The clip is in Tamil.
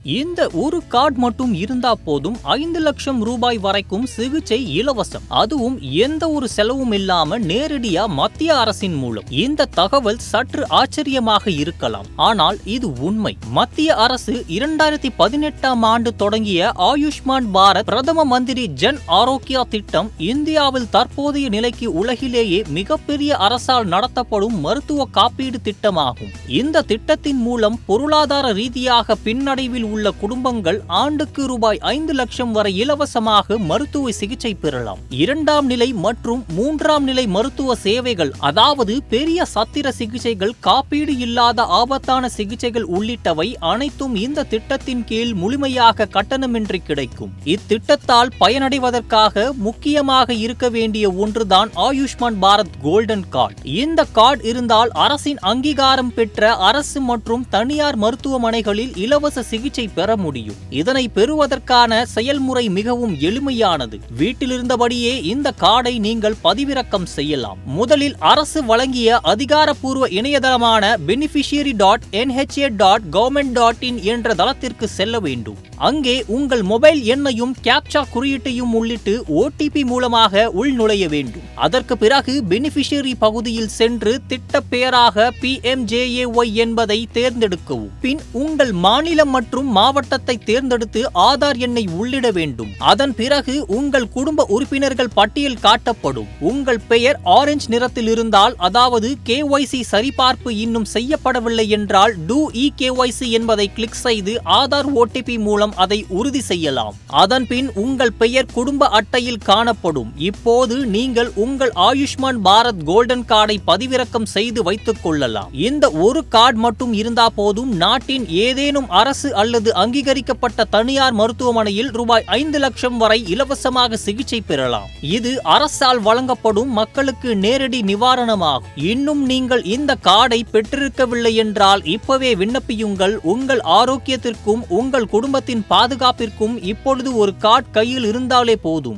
இந்த ஒரு கார்டு மட்டும் இருந்தா போதும் 5 லட்சம் ரூபாய் வரைக்கும் சிகிச்சை இலவசம். அதுவும் எந்த ஒரு செலவும் இல்லாம நேரடியா மத்திய அரசின் மூலம். இந்த தகவல் சற்று ஆச்சரியமாக இருக்கலாம், ஆனால் இது உண்மை. மத்திய அரசு 2018ஆம் ஆண்டு தொடங்கிய ஆயுஷ்மான் பாரத் பிரதம மந்திரி ஜன் ஆரோக்கியா திட்டம் இந்தியாவில் தற்போதைய நிலைக்கு உலகிலேயே மிகப்பெரிய அரசால் நடத்தப்படும் மருத்துவ காப்பீடு திட்டமாகும். இந்த திட்டத்தின் மூலம் பொருளாதார ரீதியாக பின்னடைவில் உள்ள குடும்பங்கள் ஆண்டுக்கு ரூபாய் 5 லட்சம் வரை இலவசமாக மருத்துவ சிகிச்சை பெறலாம். 2ஆம் நிலை மற்றும் 3ஆம் நிலை மருத்துவ சேவைகள், அதாவது பெரிய சத்திர சிகிச்சைகள், காப்பீடு இல்லாத ஆபத்தான சிகிச்சைகள் உள்ளிட்டவை அனைத்தும் இந்த திட்டத்தின் கீழ் முழுமையாக கட்டணமின்றி கிடைக்கும். இத்திட்டத்தால் பயனடைவதற்காக முக்கியமாக இருக்க வேண்டிய ஒன்றுதான் ஆயுஷ்மான் பாரத் கோல்டன் கார்டு. இந்த கார்டு இருந்தால் அரசின் அங்கீகாரம் பெற்ற அரசு மற்றும் தனியார் மருத்துவமனைகளில் இலவச சிகிச்சை பெற முடியும். இதனை பெறுவதற்கான செயல்முறை மிகவும் எளிமையானது. வீட்டிலிருந்தபடியே இந்த கார்டை நீங்கள் பதிவிறக்கம் செய்யலாம். முதலில் அரசு வழங்கிய அதிகாரப்பூர்வ இணையதளமான beneficiary.nha.government.in என்ற தளத்திற்கு செல்ல வேண்டும். அங்கே உங்கள் மொபைல் எண்ணையும் கேப்சா குறியீட்டையும் உள்ளிட்டு OTP மூலமாக உள்நுழைய வேண்டும். அதற்கு பிறகு பெனிஃபிஷியரி பகுதியில் சென்று திட்ட பெயராக PMJAY என்பதை தேர்ந்தெடுக்கவும். பின் உங்கள் மாநிலம் மற்றும் மாவட்டத்தை தேர்ந்தெடுத்து ஆதார் எண்ணை உள்ளிட வேண்டும். அதன் பிறகு உங்கள் குடும்ப உறுப்பினர்கள் பட்டியல் காட்டப்படும். உங்கள் பெயர் ஆரஞ்சு நிறத்தில் இருந்தால், அதாவது KYC சரிபார்ப்பு இன்னும் செய்யப்படவில்லை என்றால் Do eKYC என்பதை கிளிக் செய்து ஆதார் OTP மூலம் அதை உறுதி செய்யலாம். அதன் பின் உங்கள் பெயர் குடும்ப அட்டையில் காணப்படும். இப்போது நீங்கள் உங்கள் ஆயுஷ்மான் பாரத் கோல்டன் கார்டை பதிவிறக்கம் செய்து வைத்துக் கொள்ளலாம். இந்த ஒரு கார்டு மட்டும் இருந்தா போதும், நாட்டின் ஏதேனும் அரசு அல்லது அங்கீகரிக்கப்பட்ட தனியார் மருத்துவமனையில் ரூபாய் 5 லட்சம் வரை இலவசமாக சிகிச்சை பெறலாம். இது அரசால் வழங்கப்படும் மக்களுக்கு நேரடி நிவாரணமாகும். இன்னும் நீங்கள் இந்த கார்டை பெற்றிருக்கவில்லை என்றால் இப்பவே விண்ணப்பியுங்கள். உங்கள் ஆரோக்கியத்திற்கும் உங்கள் குடும்பத்தின் பாதுகாப்பிற்கும் இப்பொழுது ஒரு கார்டு கையில் இருந்தாலே போதும்.